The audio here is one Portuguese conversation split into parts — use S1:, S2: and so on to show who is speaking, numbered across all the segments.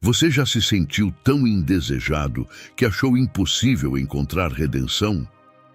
S1: Você já se sentiu tão indesejado que achou impossível encontrar redenção?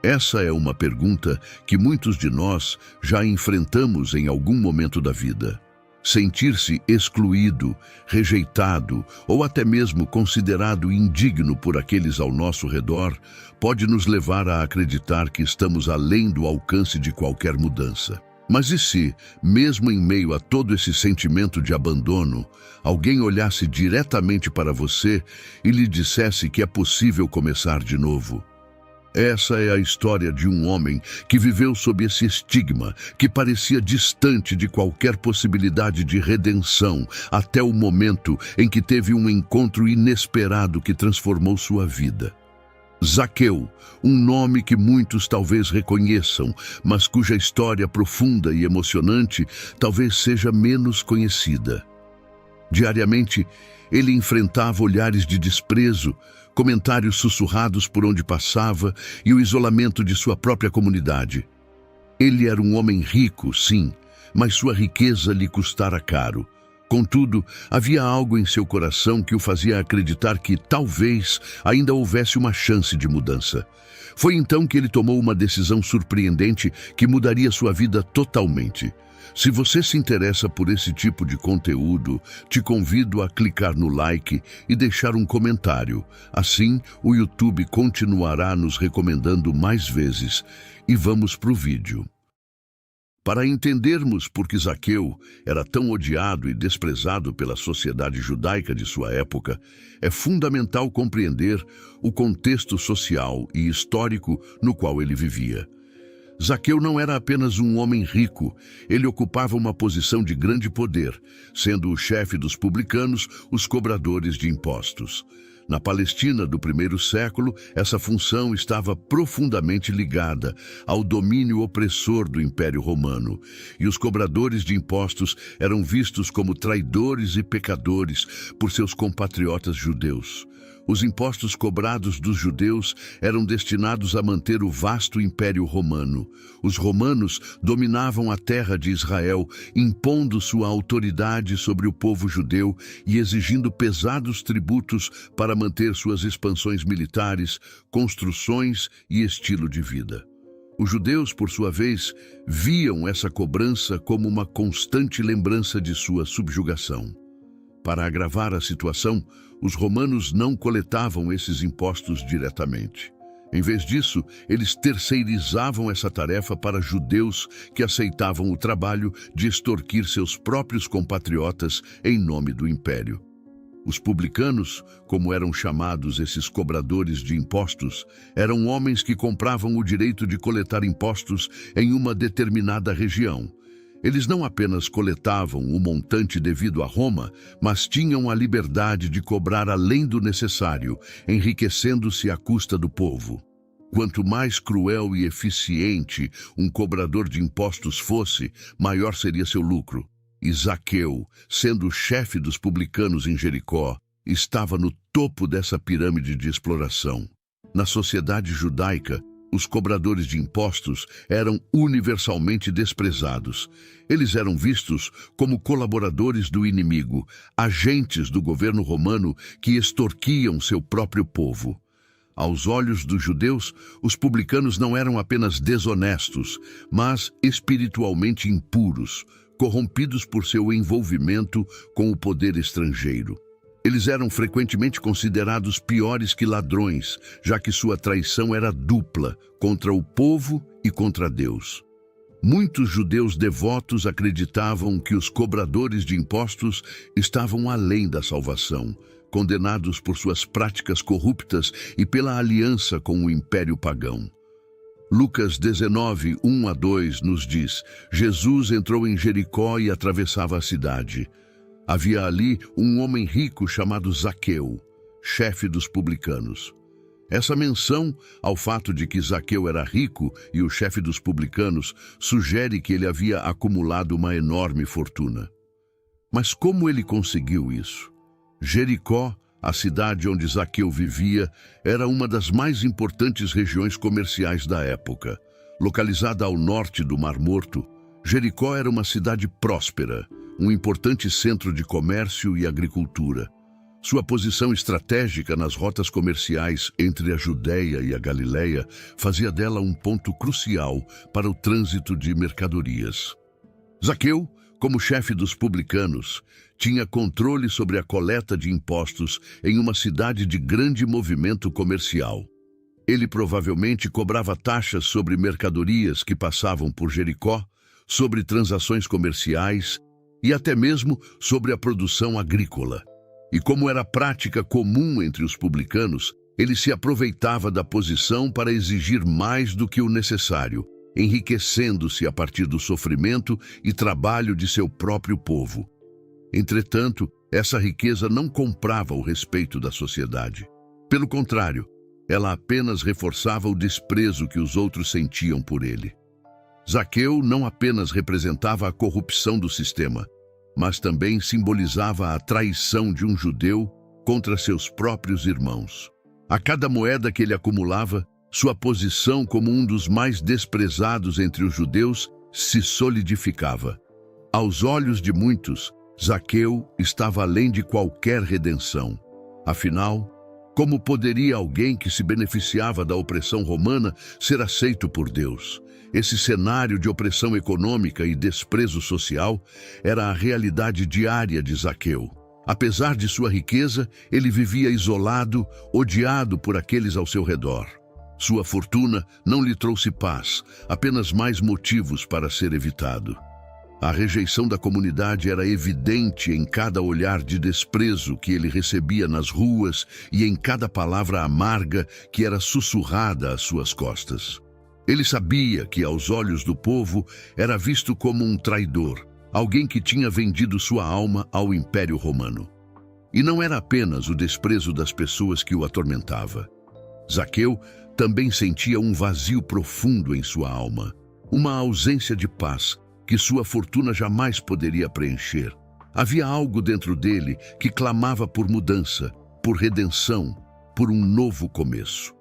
S1: Essa é uma pergunta que muitos de nós já enfrentamos em algum momento da vida. Sentir-se excluído, rejeitado ou até mesmo considerado indigno por aqueles ao nosso redor pode nos levar a acreditar que estamos além do alcance de qualquer mudança. Mas e se, mesmo em meio a todo esse sentimento de abandono, alguém olhasse diretamente para você e lhe dissesse que é possível começar de novo? Essa é a história de um homem que viveu sob esse estigma, que parecia distante de qualquer possibilidade de redenção, até o momento em que teve um encontro inesperado que transformou sua vida. Zaqueu, um nome que muitos talvez reconheçam, mas cuja história profunda e emocionante talvez seja menos conhecida. Diariamente, ele enfrentava olhares de desprezo, comentários sussurrados por onde passava e o isolamento de sua própria comunidade. Ele era um homem rico, sim, mas sua riqueza lhe custara caro. Contudo, havia algo em seu coração que o fazia acreditar que, talvez, ainda houvesse uma chance de mudança. Foi então que ele tomou uma decisão surpreendente que mudaria sua vida totalmente. Se você se interessa por esse tipo de conteúdo, te convido a clicar no like e deixar um comentário. Assim, o YouTube continuará nos recomendando mais vezes. E vamos para o vídeo. Para entendermos por que Zaqueu era tão odiado e desprezado pela sociedade judaica de sua época, é fundamental compreender o contexto social e histórico no qual ele vivia. Zaqueu não era apenas um homem rico, ele ocupava uma posição de grande poder, sendo o chefe dos publicanos, os cobradores de impostos. Na Palestina do primeiro século, essa função estava profundamente ligada ao domínio opressor do Império Romano, e os cobradores de impostos eram vistos como traidores e pecadores por seus compatriotas judeus. Os impostos cobrados dos judeus eram destinados a manter o vasto Império Romano. Os romanos dominavam a terra de Israel, impondo sua autoridade sobre o povo judeu e exigindo pesados tributos para manter suas expansões militares, construções e estilo de vida. Os judeus, por sua vez, viam essa cobrança como uma constante lembrança de sua subjugação. Para agravar a situação, os romanos não coletavam esses impostos diretamente. Em vez disso, eles terceirizavam essa tarefa para judeus que aceitavam o trabalho de extorquir seus próprios compatriotas em nome do império. Os publicanos, como eram chamados esses cobradores de impostos, eram homens que compravam o direito de coletar impostos em uma determinada região. Eles não apenas coletavam o montante devido a Roma, mas tinham a liberdade de cobrar além do necessário, enriquecendo-se à custa do povo. Quanto mais cruel e eficiente um cobrador de impostos fosse, maior seria seu lucro. E Zaqueu, sendo o chefe dos publicanos em Jericó, estava no topo dessa pirâmide de exploração. Na sociedade judaica, os cobradores de impostos eram universalmente desprezados. Eles eram vistos como colaboradores do inimigo, agentes do governo romano que extorquiam seu próprio povo. Aos olhos dos judeus, os publicanos não eram apenas desonestos, mas espiritualmente impuros, corrompidos por seu envolvimento com o poder estrangeiro. Eles eram frequentemente considerados piores que ladrões, já que sua traição era dupla, contra o povo e contra Deus. Muitos judeus devotos acreditavam que os cobradores de impostos estavam além da salvação, condenados por suas práticas corruptas e pela aliança com o Império Pagão. Lucas 19, 1-2 nos diz: Jesus entrou em Jericó e atravessava a cidade. Havia ali um homem rico chamado Zaqueu, chefe dos publicanos. Essa menção ao fato de que Zaqueu era rico e o chefe dos publicanos sugere que ele havia acumulado uma enorme fortuna. Mas como ele conseguiu isso? Jericó, a cidade onde Zaqueu vivia, era uma das mais importantes regiões comerciais da época. Localizada ao norte do Mar Morto, Jericó era uma cidade próspera, um importante centro de comércio e agricultura. Sua posição estratégica nas rotas comerciais entre a Judéia e a Galiléia fazia dela um ponto crucial para o trânsito de mercadorias. Zaqueu, como chefe dos publicanos, tinha controle sobre a coleta de impostos em uma cidade de grande movimento comercial. Ele provavelmente cobrava taxas sobre mercadorias que passavam por Jericó, sobre transações comerciais e até mesmo sobre a produção agrícola. E como era prática comum entre os publicanos, ele se aproveitava da posição para exigir mais do que o necessário, enriquecendo-se a partir do sofrimento e trabalho de seu próprio povo. Entretanto, essa riqueza não comprava o respeito da sociedade. Pelo contrário, ela apenas reforçava o desprezo que os outros sentiam por ele. Zaqueu não apenas representava a corrupção do sistema, mas também simbolizava a traição de um judeu contra seus próprios irmãos. A cada moeda que ele acumulava, sua posição como um dos mais desprezados entre os judeus se solidificava. Aos olhos de muitos, Zaqueu estava além de qualquer redenção. Afinal, como poderia alguém que se beneficiava da opressão romana ser aceito por Deus? Esse cenário de opressão econômica e desprezo social era a realidade diária de Zaqueu. Apesar de sua riqueza, ele vivia isolado, odiado por aqueles ao seu redor. Sua fortuna não lhe trouxe paz, apenas mais motivos para ser evitado. A rejeição da comunidade era evidente em cada olhar de desprezo que ele recebia nas ruas e em cada palavra amarga que era sussurrada às suas costas. Ele sabia que, aos olhos do povo, era visto como um traidor, alguém que tinha vendido sua alma ao Império Romano. E não era apenas o desprezo das pessoas que o atormentava. Zaqueu também sentia um vazio profundo em sua alma, uma ausência de paz que sua fortuna jamais poderia preencher. Havia algo dentro dele que clamava por mudança, por redenção, por um novo começo.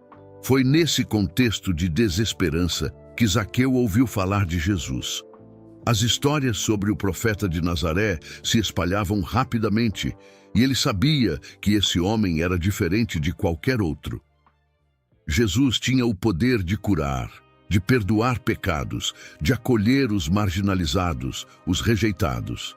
S1: Foi nesse contexto de desesperança que Zaqueu ouviu falar de Jesus. As histórias sobre o profeta de Nazaré se espalhavam rapidamente e ele sabia que esse homem era diferente de qualquer outro. Jesus tinha o poder de curar, de perdoar pecados, de acolher os marginalizados, os rejeitados.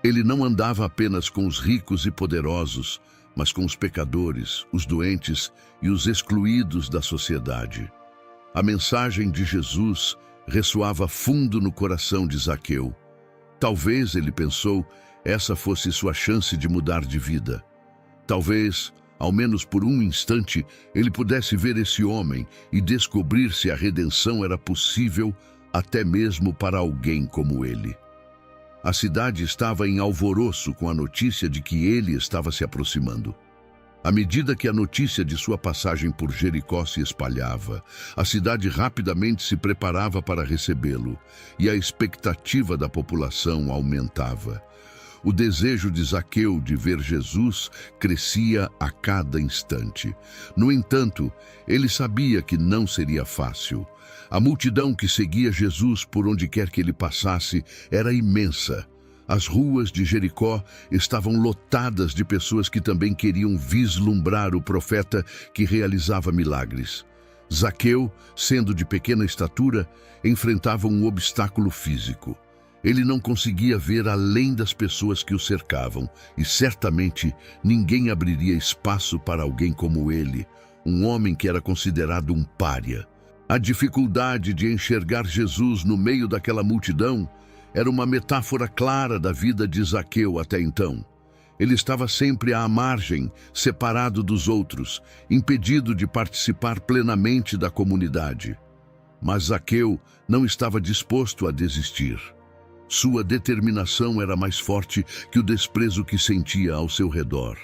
S1: Ele não andava apenas com os ricos e poderosos, mas com os pecadores, os doentes e os excluídos da sociedade. A mensagem de Jesus ressoava fundo no coração de Zaqueu. Talvez, ele pensou, essa fosse sua chance de mudar de vida. Talvez, ao menos por um instante, ele pudesse ver esse homem e descobrir se a redenção era possível até mesmo para alguém como ele. A cidade estava em alvoroço com a notícia de que ele estava se aproximando. À medida que a notícia de sua passagem por Jericó se espalhava, a cidade rapidamente se preparava para recebê-lo, e a expectativa da população aumentava. O desejo de Zaqueu de ver Jesus crescia a cada instante. No entanto, ele sabia que não seria fácil. A multidão que seguia Jesus por onde quer que ele passasse era imensa. As ruas de Jericó estavam lotadas de pessoas que também queriam vislumbrar o profeta que realizava milagres. Zaqueu, sendo de pequena estatura, enfrentava um obstáculo físico. Ele não conseguia ver além das pessoas que o cercavam, e certamente ninguém abriria espaço para alguém como ele, um homem que era considerado um pária. A dificuldade de enxergar Jesus no meio daquela multidão era uma metáfora clara da vida de Zaqueu até então. Ele estava sempre à margem, separado dos outros, impedido de participar plenamente da comunidade. Mas Zaqueu não estava disposto a desistir. Sua determinação era mais forte que o desprezo que sentia ao seu redor.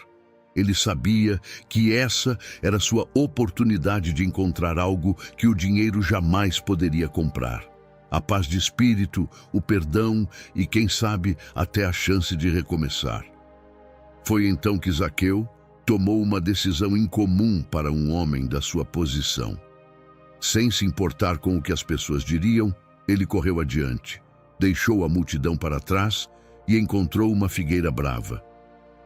S1: Ele sabia que essa era sua oportunidade de encontrar algo que o dinheiro jamais poderia comprar. A paz de espírito, o perdão e, quem sabe, até a chance de recomeçar. Foi então que Zaqueu tomou uma decisão incomum para um homem da sua posição. Sem se importar com o que as pessoas diriam, ele correu adiante, deixou a multidão para trás e encontrou uma figueira brava.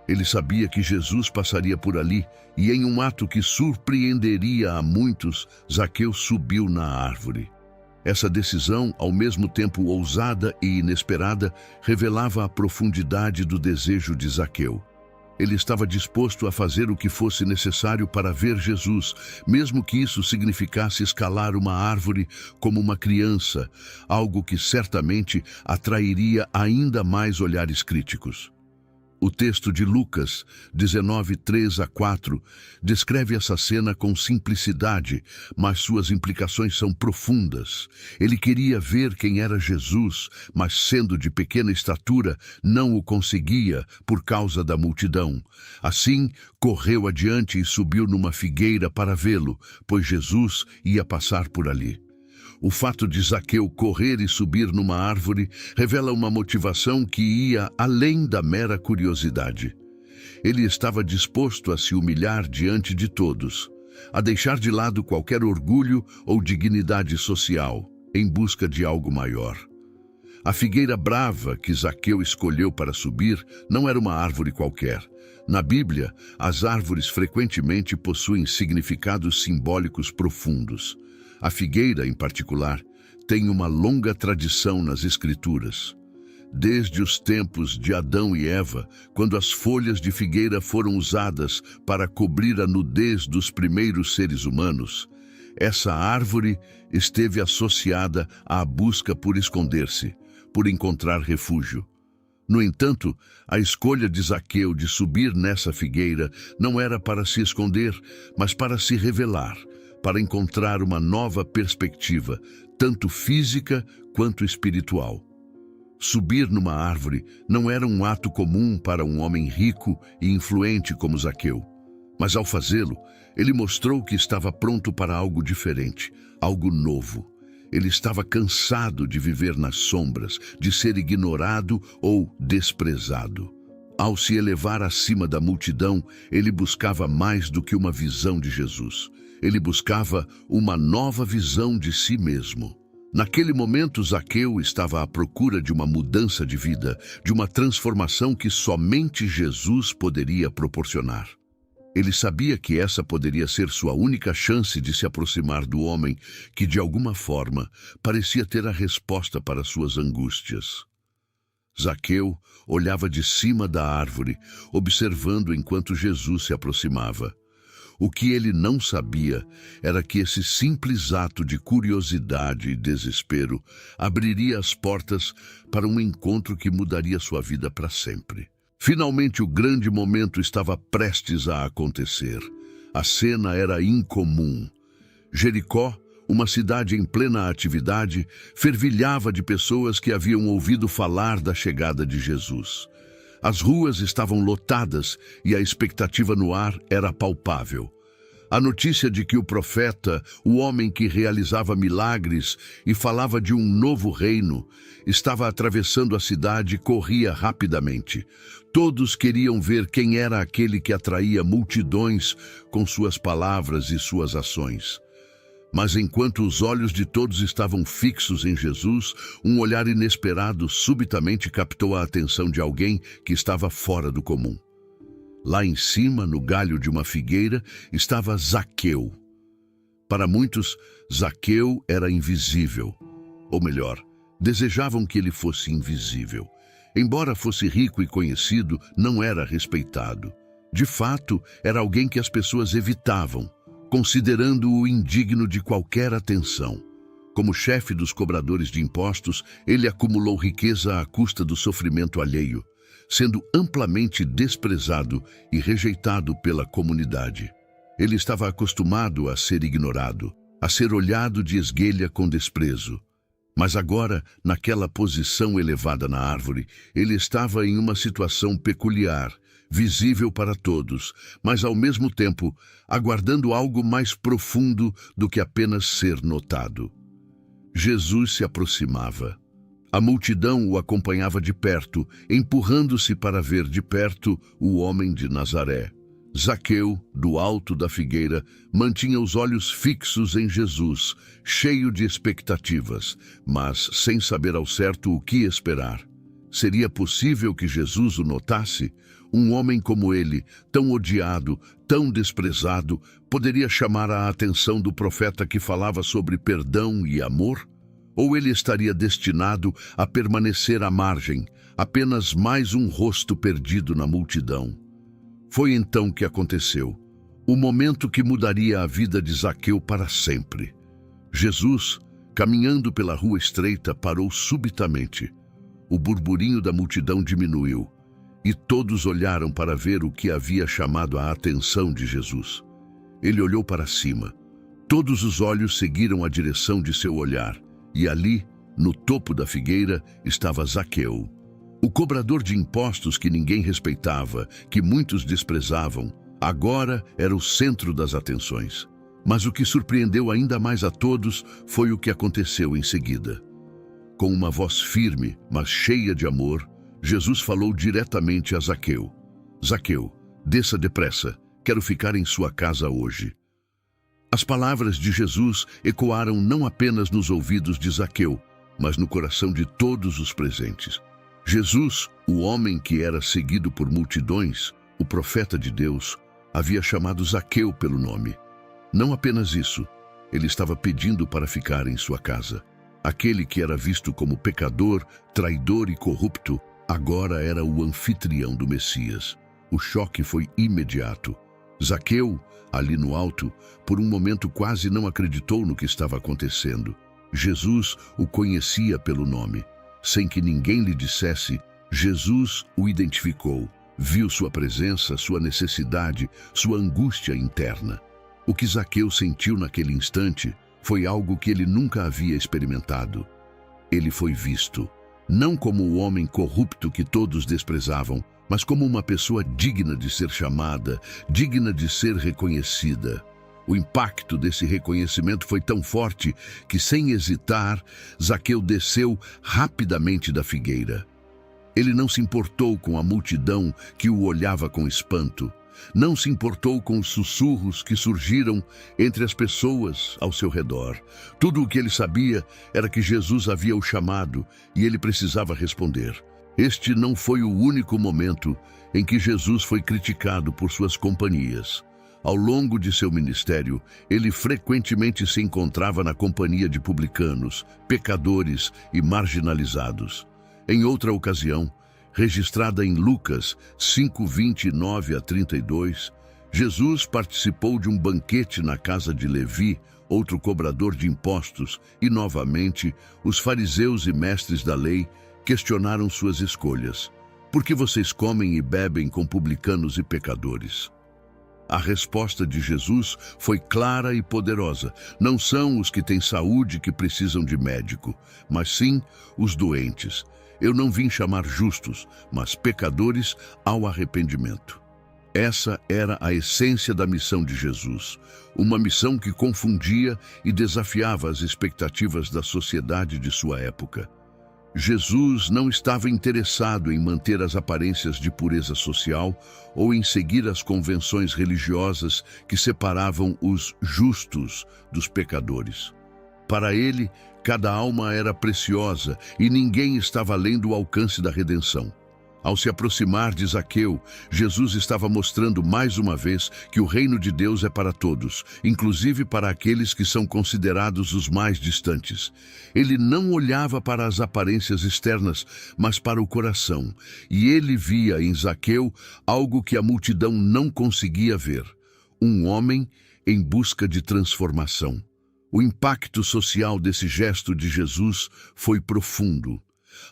S1: Ele sabia que Jesus passaria por ali e, em um ato que surpreenderia a muitos, Zaqueu subiu na árvore. Essa decisão, ao mesmo tempo ousada e inesperada, revelava a profundidade do desejo de Zaqueu. Ele estava disposto a fazer o que fosse necessário para ver Jesus, mesmo que isso significasse escalar uma árvore como uma criança, algo que certamente atrairia ainda mais olhares críticos. O texto de Lucas 19, 3-4 descreve essa cena com simplicidade, mas suas implicações são profundas. Ele queria ver quem era Jesus, mas sendo de pequena estatura, não o conseguia por causa da multidão. Assim, correu adiante e subiu numa figueira para vê-lo, pois Jesus ia passar por ali. O fato de Zaqueu correr e subir numa árvore revela uma motivação que ia além da mera curiosidade. Ele estava disposto a se humilhar diante de todos, a deixar de lado qualquer orgulho ou dignidade social, em busca de algo maior. A figueira brava que Zaqueu escolheu para subir não era uma árvore qualquer. Na Bíblia, as árvores frequentemente possuem significados simbólicos profundos. A figueira, em particular, tem uma longa tradição nas Escrituras. Desde os tempos de Adão e Eva, quando as folhas de figueira foram usadas para cobrir a nudez dos primeiros seres humanos, essa árvore esteve associada à busca por esconder-se, por encontrar refúgio. No entanto, a escolha de Zaqueu de subir nessa figueira não era para se esconder, mas para se revelar, para encontrar uma nova perspectiva, tanto física quanto espiritual. Subir numa árvore não era um ato comum para um homem rico e influente como Zaqueu. Mas ao fazê-lo, ele mostrou que estava pronto para algo diferente, algo novo. Ele estava cansado de viver nas sombras, de ser ignorado ou desprezado. Ao se elevar acima da multidão, ele buscava mais do que uma visão de Jesus. Ele buscava uma nova visão de si mesmo. Naquele momento, Zaqueu estava à procura de uma mudança de vida, de uma transformação que somente Jesus poderia proporcionar. Ele sabia que essa poderia ser sua única chance de se aproximar do homem que, de alguma forma, parecia ter a resposta para suas angústias. Zaqueu olhava de cima da árvore, observando enquanto Jesus se aproximava. O que ele não sabia era que esse simples ato de curiosidade e desespero abriria as portas para um encontro que mudaria sua vida para sempre. Finalmente, o grande momento estava prestes a acontecer. A cena era incomum. Jericó, uma cidade em plena atividade, fervilhava de pessoas que haviam ouvido falar da chegada de Jesus. As ruas estavam lotadas e a expectativa no ar era palpável. A notícia de que o profeta, o homem que realizava milagres e falava de um novo reino, estava atravessando a cidade, corria rapidamente. Todos queriam ver quem era aquele que atraía multidões com suas palavras e suas ações. Mas enquanto os olhos de todos estavam fixos em Jesus, um olhar inesperado subitamente captou a atenção de alguém que estava fora do comum. Lá em cima, no galho de uma figueira, estava Zaqueu. Para muitos, Zaqueu era invisível. Ou melhor, desejavam que ele fosse invisível. Embora fosse rico e conhecido, não era respeitado. De fato, era alguém que as pessoas evitavam, considerando-o indigno de qualquer atenção. Como chefe dos cobradores de impostos, ele acumulou riqueza à custa do sofrimento alheio, sendo amplamente desprezado e rejeitado pela comunidade. Ele estava acostumado a ser ignorado, a ser olhado de esguelha com desprezo. Mas agora, naquela posição elevada na árvore, ele estava em uma situação peculiar, visível para todos, mas ao mesmo tempo aguardando algo mais profundo do que apenas ser notado. Jesus se aproximava. A multidão o acompanhava de perto, empurrando-se para ver de perto o homem de Nazaré. Zaqueu, do alto da figueira, mantinha os olhos fixos em Jesus, cheio de expectativas, mas sem saber ao certo o que esperar. Seria possível que Jesus o notasse? Um homem como ele, tão odiado, tão desprezado, poderia chamar a atenção do profeta que falava sobre perdão e amor? Ou ele estaria destinado a permanecer à margem, apenas mais um rosto perdido na multidão? Foi então que aconteceu, o momento que mudaria a vida de Zaqueu para sempre. Jesus, caminhando pela rua estreita, parou subitamente. O burburinho da multidão diminuiu, e todos olharam para ver o que havia chamado a atenção de Jesus. Ele olhou para cima. Todos os olhos seguiram a direção de seu olhar, e ali, no topo da figueira, estava Zaqueu. O cobrador de impostos que ninguém respeitava, que muitos desprezavam, agora era o centro das atenções. Mas o que surpreendeu ainda mais a todos foi o que aconteceu em seguida. Com uma voz firme, mas cheia de amor, Jesus falou diretamente a Zaqueu. Zaqueu, desça depressa, quero ficar em sua casa hoje. As palavras de Jesus ecoaram não apenas nos ouvidos de Zaqueu, mas no coração de todos os presentes. Jesus, o homem que era seguido por multidões, o profeta de Deus, havia chamado Zaqueu pelo nome. Não apenas isso, ele estava pedindo para ficar em sua casa. Aquele que era visto como pecador, traidor e corrupto, agora era o anfitrião do Messias. O choque foi imediato. Zaqueu, ali no alto, por um momento quase não acreditou no que estava acontecendo. Jesus o conhecia pelo nome. Sem que ninguém lhe dissesse, Jesus o identificou. Viu sua presença, sua necessidade, sua angústia interna. O que Zaqueu sentiu naquele instante foi algo que ele nunca havia experimentado. Ele foi visto, não como o homem corrupto que todos desprezavam, mas como uma pessoa digna de ser chamada, digna de ser reconhecida. O impacto desse reconhecimento foi tão forte que, sem hesitar, Zaqueu desceu rapidamente da figueira. Ele não se importou com a multidão que o olhava com espanto. Não se importou com os sussurros que surgiram entre as pessoas ao seu redor. Tudo o que ele sabia era que Jesus havia o chamado e ele precisava responder. Este não foi o único momento em que Jesus foi criticado por suas companhias. Ao longo de seu ministério, ele frequentemente se encontrava na companhia de publicanos, pecadores e marginalizados. Em outra ocasião, registrada em Lucas 5:29-32, Jesus participou de um banquete na casa de Levi, outro cobrador de impostos, e novamente os fariseus e mestres da lei questionaram suas escolhas. Por que vocês comem e bebem com publicanos e pecadores? A resposta de Jesus foi clara e poderosa. Não são os que têm saúde que precisam de médico, mas sim os doentes. Eu não vim chamar justos, mas pecadores ao arrependimento. Essa era a essência da missão de Jesus, uma missão que confundia e desafiava as expectativas da sociedade de sua época. Jesus não estava interessado em manter as aparências de pureza social ou em seguir as convenções religiosas que separavam os justos dos pecadores. Para ele, cada alma era preciosa e ninguém estava além do alcance da redenção. Ao se aproximar de Zaqueu, Jesus estava mostrando mais uma vez que o reino de Deus é para todos, inclusive para aqueles que são considerados os mais distantes. Ele não olhava para as aparências externas, mas para o coração, e ele via em Zaqueu algo que a multidão não conseguia ver: um homem em busca de transformação. O impacto social desse gesto de Jesus foi profundo.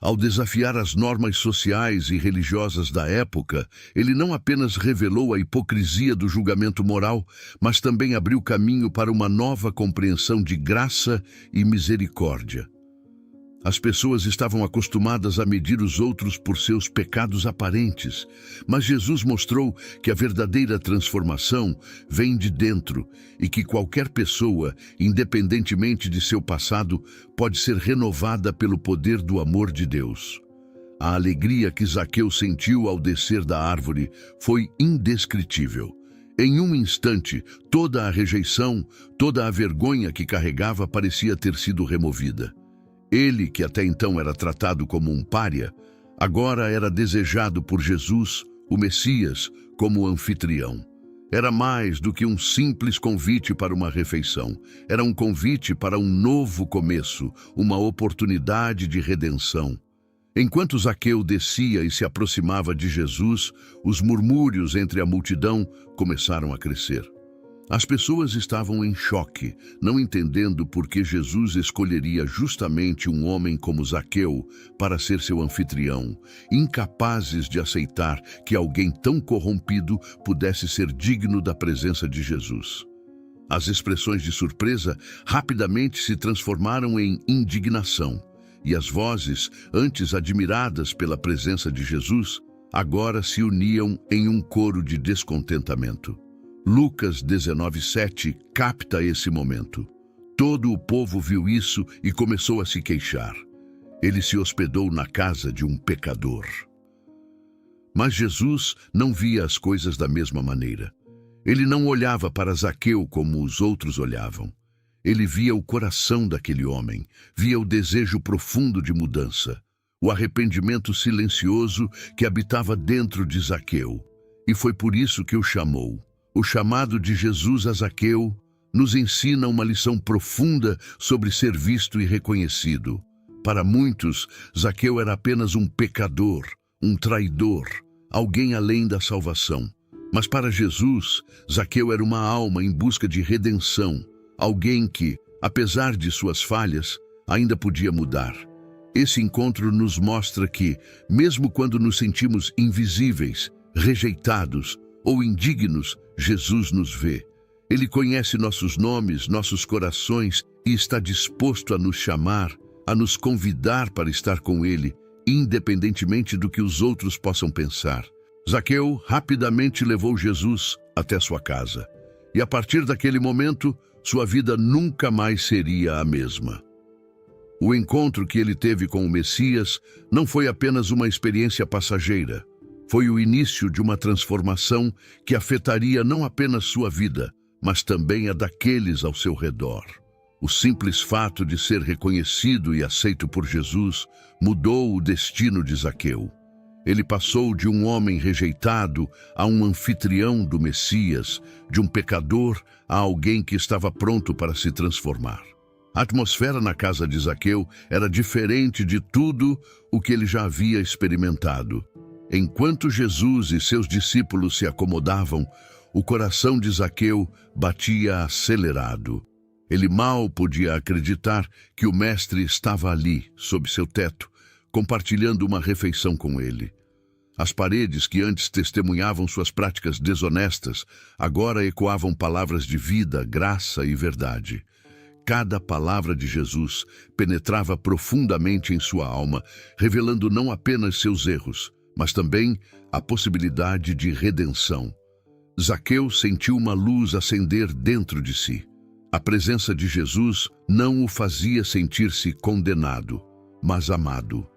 S1: Ao desafiar as normas sociais e religiosas da época, ele não apenas revelou a hipocrisia do julgamento moral, mas também abriu caminho para uma nova compreensão de graça e misericórdia. As pessoas estavam acostumadas a medir os outros por seus pecados aparentes, mas Jesus mostrou que a verdadeira transformação vem de dentro e que qualquer pessoa, independentemente de seu passado, pode ser renovada pelo poder do amor de Deus. A alegria que Zaqueu sentiu ao descer da árvore foi indescritível. Em um instante, toda a rejeição, toda a vergonha que carregava parecia ter sido removida. Ele, que até então era tratado como um pária, agora era desejado por Jesus, o Messias, como anfitrião. Era mais do que um simples convite para uma refeição. Era um convite para um novo começo, uma oportunidade de redenção. Enquanto Zaqueu descia e se aproximava de Jesus, os murmúrios entre a multidão começaram a crescer. As pessoas estavam em choque, não entendendo por que Jesus escolheria justamente um homem como Zaqueu para ser seu anfitrião, incapazes de aceitar que alguém tão corrompido pudesse ser digno da presença de Jesus. As expressões de surpresa rapidamente se transformaram em indignação, e as vozes, antes admiradas pela presença de Jesus, agora se uniam em um coro de descontentamento. Lucas 19:7 capta esse momento. Todo o povo viu isso e começou a se queixar. Ele se hospedou na casa de um pecador. Mas Jesus não via as coisas da mesma maneira. Ele não olhava para Zaqueu como os outros olhavam. Ele via o coração daquele homem, via o desejo profundo de mudança, o arrependimento silencioso que habitava dentro de Zaqueu. E foi por isso que o chamou. O chamado de Jesus a Zaqueu nos ensina uma lição profunda sobre ser visto e reconhecido. Para muitos, Zaqueu era apenas um pecador, um traidor, alguém além da salvação. Mas para Jesus, Zaqueu era uma alma em busca de redenção, alguém que, apesar de suas falhas, ainda podia mudar. Esse encontro nos mostra que, mesmo quando nos sentimos invisíveis, rejeitados ou indignos, Jesus nos vê. Ele conhece nossos nomes, nossos corações e está disposto a nos chamar, a nos convidar para estar com Ele, independentemente do que os outros possam pensar. Zaqueu rapidamente levou Jesus até sua casa. E a partir daquele momento, sua vida nunca mais seria a mesma. O encontro que ele teve com o Messias não foi apenas uma experiência passageira. Foi o início de uma transformação que afetaria não apenas sua vida, mas também a daqueles ao seu redor. O simples fato de ser reconhecido e aceito por Jesus mudou o destino de Zaqueu. Ele passou de um homem rejeitado a um anfitrião do Messias, de um pecador a alguém que estava pronto para se transformar. A atmosfera na casa de Zaqueu era diferente de tudo o que ele já havia experimentado. Enquanto Jesus e seus discípulos se acomodavam, o coração de Zaqueu batia acelerado. Ele mal podia acreditar que o mestre estava ali, sob seu teto, compartilhando uma refeição com ele. As paredes que antes testemunhavam suas práticas desonestas, agora ecoavam palavras de vida, graça e verdade. Cada palavra de Jesus penetrava profundamente em sua alma, revelando não apenas seus erros, mas também a possibilidade de redenção. Zaqueu sentiu uma luz acender dentro de si. A presença de Jesus não o fazia sentir-se condenado, mas amado.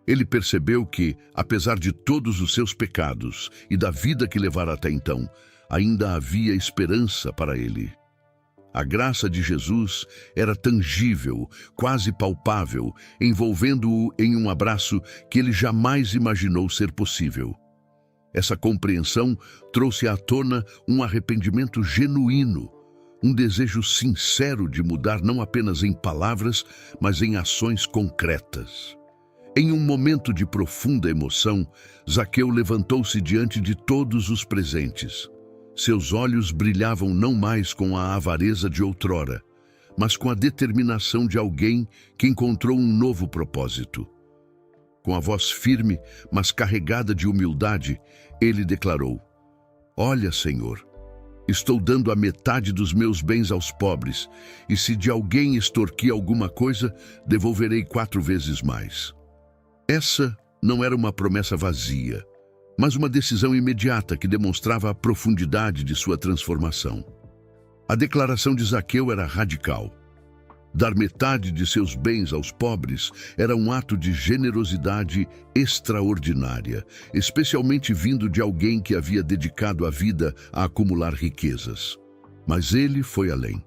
S1: Ele percebeu que, apesar de todos os seus pecados e da vida que levara até então, ainda havia esperança para ele. A graça de Jesus era tangível, quase palpável, envolvendo-o em um abraço que ele jamais imaginou ser possível. Essa compreensão trouxe à tona um arrependimento genuíno, um desejo sincero de mudar não apenas em palavras, mas em ações concretas. Em um momento de profunda emoção, Zaqueu levantou-se diante de todos os presentes. Seus olhos brilhavam não mais com a avareza de outrora, mas com a determinação de alguém que encontrou um novo propósito. Com a voz firme, mas carregada de humildade, ele declarou: "Olha, Senhor, estou dando a metade dos meus bens aos pobres, e se de alguém extorquir alguma coisa, devolverei 4 vezes mais." Essa não era uma promessa vazia, mas uma decisão imediata que demonstrava a profundidade de sua transformação. A declaração de Zaqueu era radical. Dar metade de seus bens aos pobres era um ato de generosidade extraordinária, especialmente vindo de alguém que havia dedicado a vida a acumular riquezas. Mas ele foi além.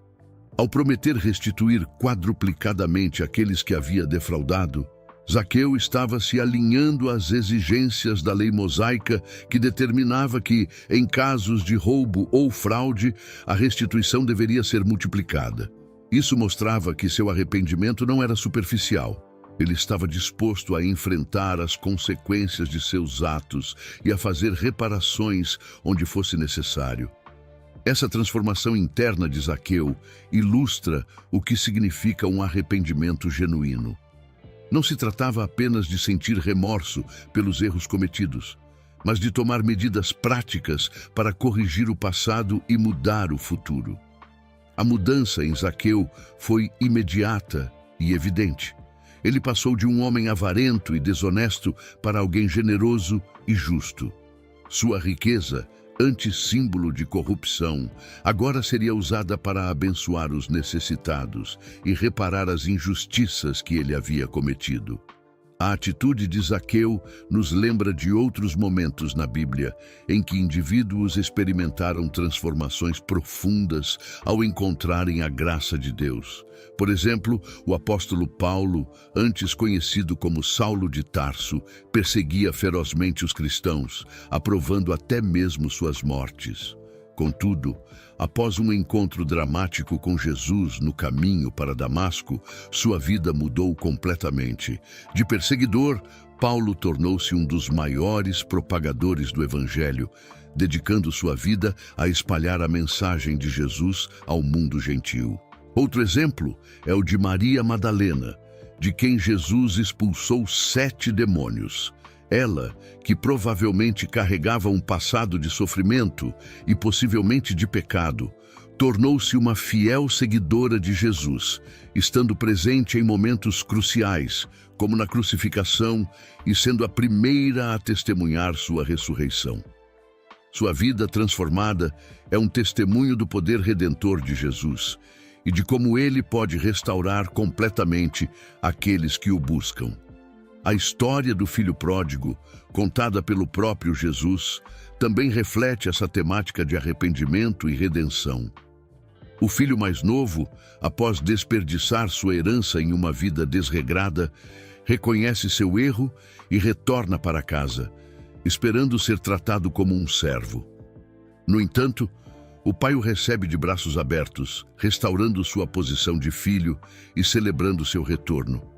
S1: Ao prometer restituir quadruplicadamente aqueles que havia defraudado, Zaqueu estava se alinhando às exigências da lei mosaica que determinava que, em casos de roubo ou fraude, a restituição deveria ser multiplicada. Isso mostrava que seu arrependimento não era superficial. Ele estava disposto a enfrentar as consequências de seus atos e a fazer reparações onde fosse necessário. Essa transformação interna de Zaqueu ilustra o que significa um arrependimento genuíno. Não se tratava apenas de sentir remorso pelos erros cometidos, mas de tomar medidas práticas para corrigir o passado e mudar o futuro. A mudança em Zaqueu foi imediata e evidente. Ele passou de um homem avarento e desonesto para alguém generoso e justo. Sua riqueza, antes símbolo de corrupção, agora seria usada para abençoar os necessitados e reparar as injustiças que ele havia cometido. A atitude de Zaqueu nos lembra de outros momentos na Bíblia em que indivíduos experimentaram transformações profundas ao encontrarem a graça de Deus. Por exemplo, o apóstolo Paulo, antes conhecido como Saulo de Tarso, perseguia ferozmente os cristãos, aprovando até mesmo suas mortes. Contudo, após um encontro dramático com Jesus no caminho para Damasco, sua vida mudou completamente. De perseguidor, Paulo tornou-se um dos maiores propagadores do Evangelho, dedicando sua vida a espalhar a mensagem de Jesus ao mundo gentil. Outro exemplo é o de Maria Madalena, de quem Jesus expulsou 7 demônios. Ela, que provavelmente carregava um passado de sofrimento e possivelmente de pecado, tornou-se uma fiel seguidora de Jesus, estando presente em momentos cruciais, como na crucificação, e sendo a primeira a testemunhar sua ressurreição. Sua vida transformada é um testemunho do poder redentor de Jesus e de como ele pode restaurar completamente aqueles que o buscam. A história do filho pródigo, contada pelo próprio Jesus, também reflete essa temática de arrependimento e redenção. O filho mais novo, após desperdiçar sua herança em uma vida desregrada, reconhece seu erro e retorna para casa, esperando ser tratado como um servo. No entanto, o pai o recebe de braços abertos, restaurando sua posição de filho e celebrando seu retorno.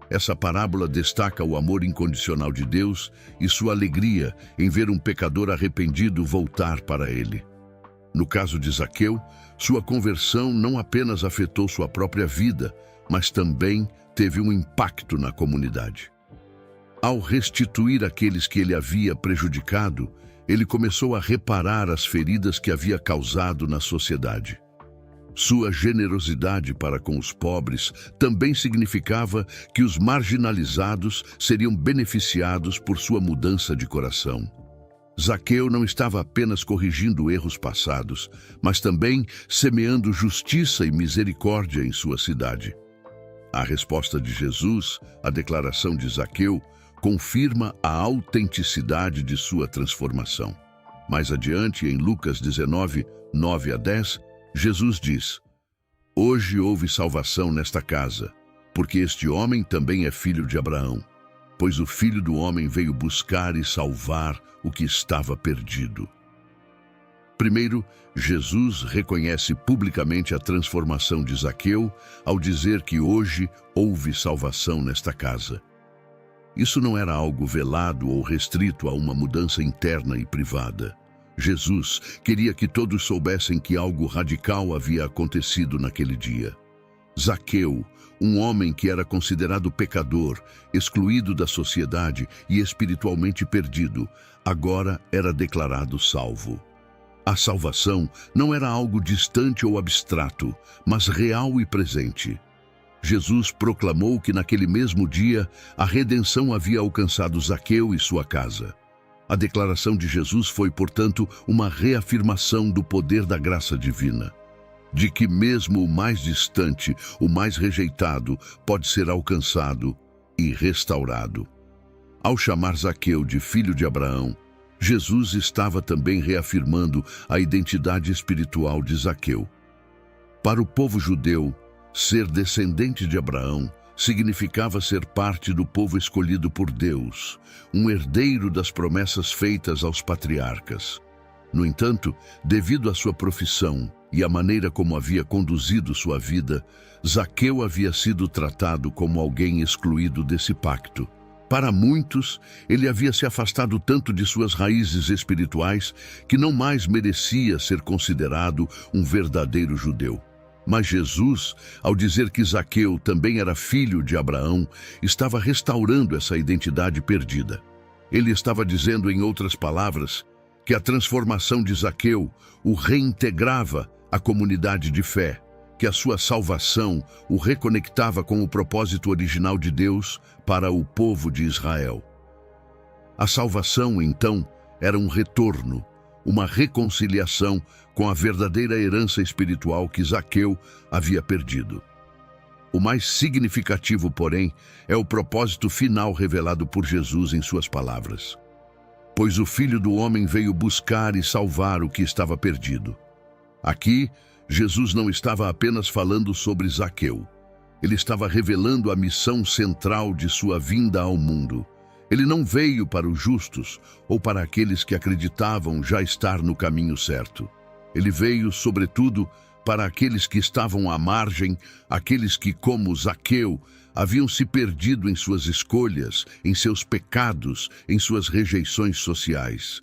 S1: Essa parábola destaca o amor incondicional de Deus e sua alegria em ver um pecador arrependido voltar para ele. No caso de Zaqueu, sua conversão não apenas afetou sua própria vida, mas também teve um impacto na comunidade. Ao restituir aqueles que ele havia prejudicado, ele começou a reparar as feridas que havia causado na sociedade. Sua generosidade para com os pobres também significava que os marginalizados seriam beneficiados por sua mudança de coração. Zaqueu não estava apenas corrigindo erros passados, mas também semeando justiça e misericórdia em sua cidade. A resposta de Jesus, a declaração de Zaqueu, confirma a autenticidade de sua transformação. Mais adiante, em Lucas 19, 9-10, Jesus diz: "Hoje houve salvação nesta casa, porque este homem também é filho de Abraão, pois o Filho do Homem veio buscar e salvar o que estava perdido." Primeiro, Jesus reconhece publicamente a transformação de Zaqueu ao dizer que hoje houve salvação nesta casa. Isso não era algo velado ou restrito a uma mudança interna e privada. Jesus queria que todos soubessem que algo radical havia acontecido naquele dia. Zaqueu, um homem que era considerado pecador, excluído da sociedade e espiritualmente perdido, agora era declarado salvo. A salvação não era algo distante ou abstrato, mas real e presente. Jesus proclamou que naquele mesmo dia a redenção havia alcançado Zaqueu e sua casa. A declaração de Jesus foi, portanto, uma reafirmação do poder da graça divina, de que mesmo o mais distante, o mais rejeitado, pode ser alcançado e restaurado. Ao chamar Zaqueu de filho de Abraão, Jesus estava também reafirmando a identidade espiritual de Zaqueu. Para o povo judeu, ser descendente de Abraão significava ser parte do povo escolhido por Deus, um herdeiro das promessas feitas aos patriarcas. No entanto, devido à sua profissão e à maneira como havia conduzido sua vida, Zaqueu havia sido tratado como alguém excluído desse pacto. Para muitos, ele havia se afastado tanto de suas raízes espirituais que não mais merecia ser considerado um verdadeiro judeu. Mas Jesus, ao dizer que Zaqueu também era filho de Abraão, estava restaurando essa identidade perdida. Ele estava dizendo, em outras palavras, que a transformação de Zaqueu o reintegrava à comunidade de fé, que a sua salvação o reconectava com o propósito original de Deus para o povo de Israel. A salvação, então, era um retorno, uma reconciliação com a verdadeira herança espiritual que Zaqueu havia perdido. O mais significativo, porém, é o propósito final revelado por Jesus em suas palavras. Pois o Filho do Homem veio buscar e salvar o que estava perdido. Aqui, Jesus não estava apenas falando sobre Zaqueu. Ele estava revelando a missão central de sua vinda ao mundo. Ele não veio para os justos ou para aqueles que acreditavam já estar no caminho certo. Ele veio, sobretudo, para aqueles que estavam à margem, aqueles que, como Zaqueu, haviam se perdido em suas escolhas, em seus pecados, em suas rejeições sociais.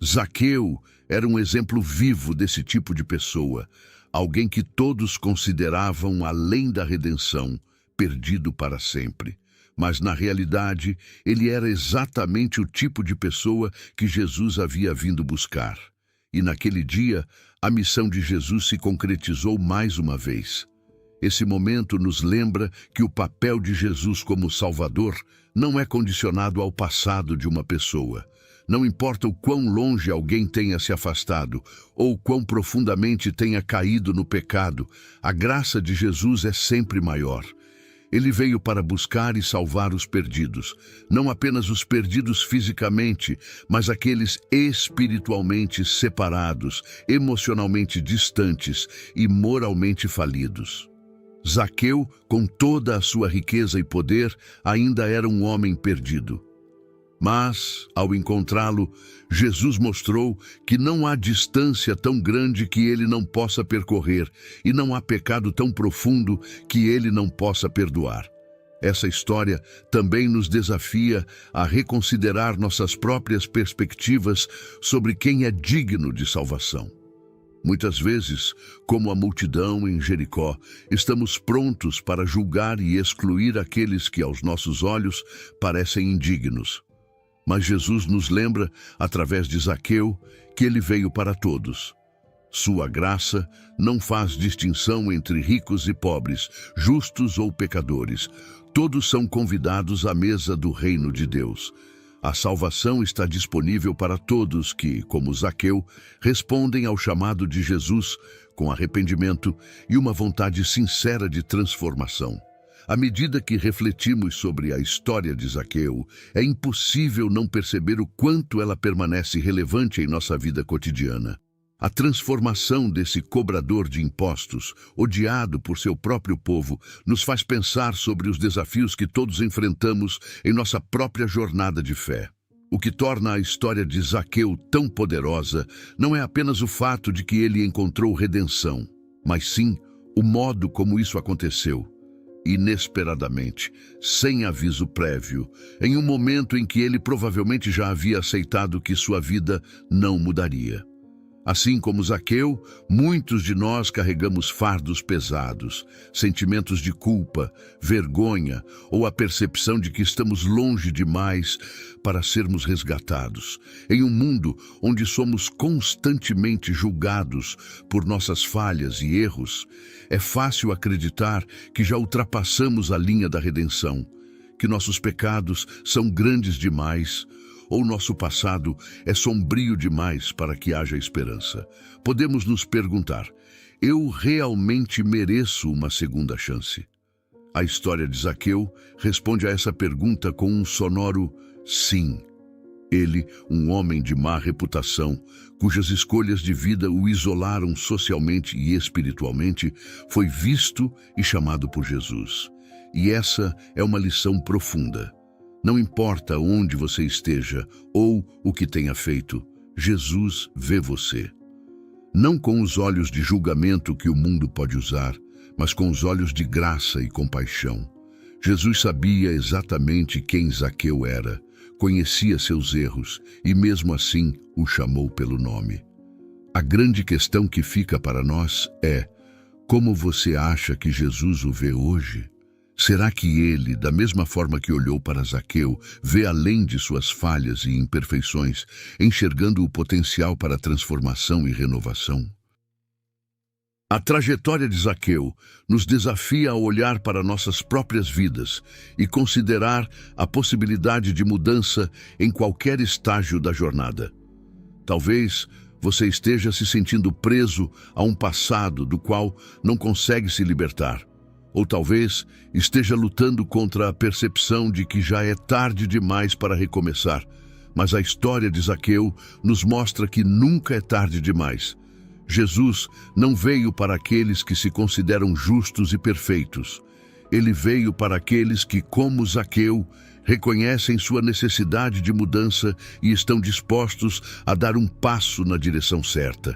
S1: Zaqueu era um exemplo vivo desse tipo de pessoa, alguém que todos consideravam além da redenção, perdido para sempre. Mas, na realidade, ele era exatamente o tipo de pessoa que Jesus havia vindo buscar. E naquele dia, a missão de Jesus se concretizou mais uma vez. Esse momento nos lembra que o papel de Jesus como Salvador não é condicionado ao passado de uma pessoa. Não importa o quão longe alguém tenha se afastado ou quão profundamente tenha caído no pecado, a graça de Jesus é sempre maior. Ele veio para buscar e salvar os perdidos, não apenas os perdidos fisicamente, mas aqueles espiritualmente separados, emocionalmente distantes e moralmente falidos. Zaqueu, com toda a sua riqueza e poder, ainda era um homem perdido. Mas, ao encontrá-lo, Jesus mostrou que não há distância tão grande que ele não possa percorrer e não há pecado tão profundo que ele não possa perdoar. Essa história também nos desafia a reconsiderar nossas próprias perspectivas sobre quem é digno de salvação. Muitas vezes, como a multidão em Jericó, estamos prontos para julgar e excluir aqueles que, aos nossos olhos, parecem indignos. Mas Jesus nos lembra, através de Zaqueu, que ele veio para todos. Sua graça não faz distinção entre ricos e pobres, justos ou pecadores. Todos são convidados à mesa do reino de Deus. A salvação está disponível para todos que, como Zaqueu, respondem ao chamado de Jesus com arrependimento e uma vontade sincera de transformação. À medida que refletimos sobre a história de Zaqueu, é impossível não perceber o quanto ela permanece relevante em nossa vida cotidiana. A transformação desse cobrador de impostos, odiado por seu próprio povo, nos faz pensar sobre os desafios que todos enfrentamos em nossa própria jornada de fé. O que torna a história de Zaqueu tão poderosa não é apenas o fato de que ele encontrou redenção, mas sim o modo como isso aconteceu. Inesperadamente, sem aviso prévio, em um momento em que ele provavelmente já havia aceitado que sua vida não mudaria. Assim como Zaqueu, muitos de nós carregamos fardos pesados, sentimentos de culpa, vergonha ou a percepção de que estamos longe demais para sermos resgatados. Em um mundo onde somos constantemente julgados por nossas falhas e erros, é fácil acreditar que já ultrapassamos a linha da redenção, que nossos pecados são grandes demais, ou nosso passado é sombrio demais para que haja esperança. Podemos nos perguntar, eu realmente mereço uma segunda chance? A história de Zaqueu responde a essa pergunta com um sonoro sim. Ele, um homem de má reputação, cujas escolhas de vida o isolaram socialmente e espiritualmente, foi visto e chamado por Jesus. E essa é uma lição profunda. Não importa onde você esteja ou o que tenha feito, Jesus vê você. Não com os olhos de julgamento que o mundo pode usar, mas com os olhos de graça e compaixão. Jesus sabia exatamente quem Zaqueu era, conhecia seus erros e mesmo assim o chamou pelo nome. A grande questão que fica para nós é: como você acha que Jesus o vê hoje? Será que ele, da mesma forma que olhou para Zaqueu, vê além de suas falhas e imperfeições, enxergando o potencial para transformação e renovação? A trajetória de Zaqueu nos desafia a olhar para nossas próprias vidas e considerar a possibilidade de mudança em qualquer estágio da jornada. Talvez você esteja se sentindo preso a um passado do qual não consegue se libertar. Ou talvez esteja lutando contra a percepção de que já é tarde demais para recomeçar. Mas a história de Zaqueu nos mostra que nunca é tarde demais. Jesus não veio para aqueles que se consideram justos e perfeitos. Ele veio para aqueles que, como Zaqueu, reconhecem sua necessidade de mudança e estão dispostos a dar um passo na direção certa.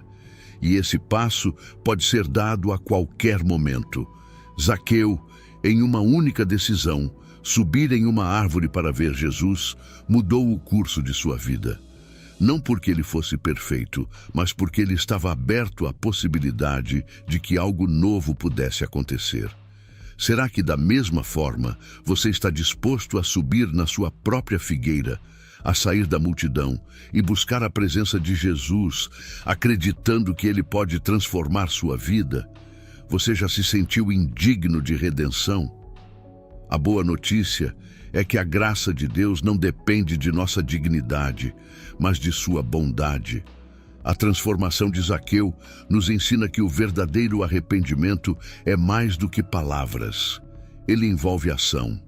S1: E esse passo pode ser dado a qualquer momento. Zaqueu, em uma única decisão, subir em uma árvore para ver Jesus, mudou o curso de sua vida. Não porque ele fosse perfeito, mas porque ele estava aberto à possibilidade de que algo novo pudesse acontecer. Será que, da mesma forma, você está disposto a subir na sua própria figueira, a sair da multidão e buscar a presença de Jesus, acreditando que ele pode transformar sua vida? Você já se sentiu indigno de redenção? A boa notícia é que a graça de Deus não depende de nossa dignidade, mas de sua bondade. A transformação de Zaqueu nos ensina que o verdadeiro arrependimento é mais do que palavras. Ele envolve ação.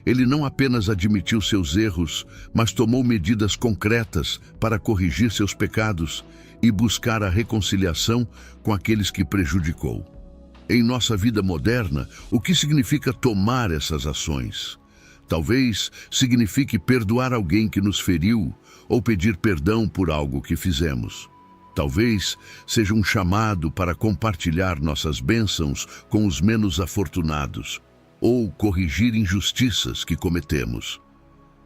S1: Ele não apenas admitiu seus erros, mas tomou medidas concretas para corrigir seus pecados e buscar a reconciliação com aqueles que prejudicou. Em nossa vida moderna, o que significa tomar essas ações? Talvez signifique perdoar alguém que nos feriu ou pedir perdão por algo que fizemos. Talvez seja um chamado para compartilhar nossas bênçãos com os menos afortunados ou corrigir injustiças que cometemos.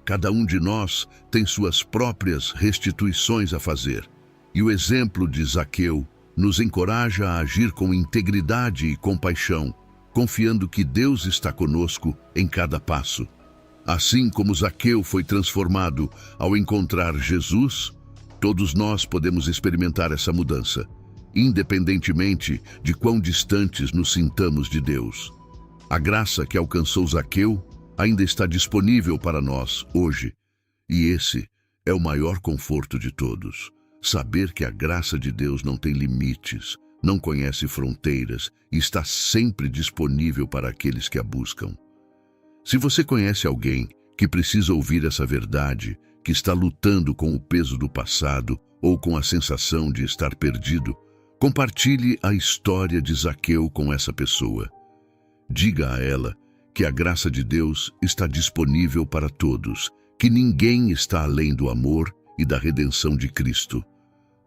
S1: Cada um de nós tem suas próprias restituições a fazer, e o exemplo de Zaqueu nos encoraja a agir com integridade e compaixão, confiando que Deus está conosco em cada passo. Assim como Zaqueu foi transformado ao encontrar Jesus, todos nós podemos experimentar essa mudança, independentemente de quão distantes nos sintamos de Deus. A graça que alcançou Zaqueu ainda está disponível para nós hoje, e esse é o maior conforto de todos. Saber que a graça de Deus não tem limites, não conhece fronteiras e está sempre disponível para aqueles que a buscam. Se você conhece alguém que precisa ouvir essa verdade, que está lutando com o peso do passado ou com a sensação de estar perdido, compartilhe a história de Zaqueu com essa pessoa. Diga a ela que a graça de Deus está disponível para todos, que ninguém está além do amor e da redenção de Cristo.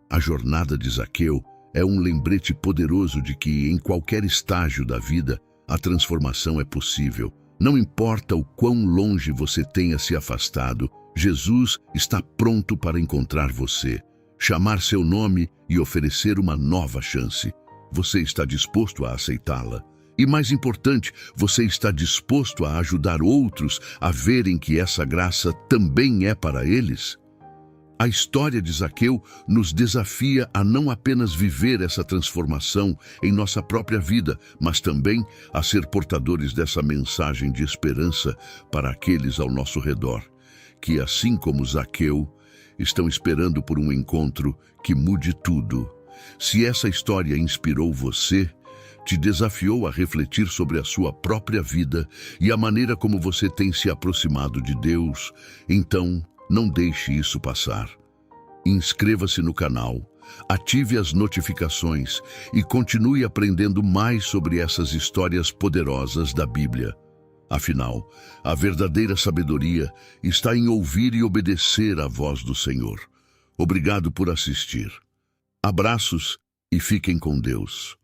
S1: A jornada de Zaqueu é um lembrete poderoso de que, em qualquer estágio da vida, a transformação é possível. Não importa o quão longe você tenha se afastado, Jesus está pronto para encontrar você, chamar seu nome e oferecer uma nova chance. Você está disposto a aceitá-la? E mais importante, você está disposto a ajudar outros a verem que essa graça também é para eles? A história de Zaqueu nos desafia a não apenas viver essa transformação em nossa própria vida, mas também a ser portadores dessa mensagem de esperança para aqueles ao nosso redor, que, assim como Zaqueu, estão esperando por um encontro que mude tudo. Se essa história inspirou você, te desafiou a refletir sobre a sua própria vida e a maneira como você tem se aproximado de Deus, então não deixe isso passar. Inscreva-se no canal, ative as notificações e continue aprendendo mais sobre essas histórias poderosas da Bíblia. Afinal, a verdadeira sabedoria está em ouvir e obedecer à voz do Senhor. Obrigado por assistir. Abraços e fiquem com Deus.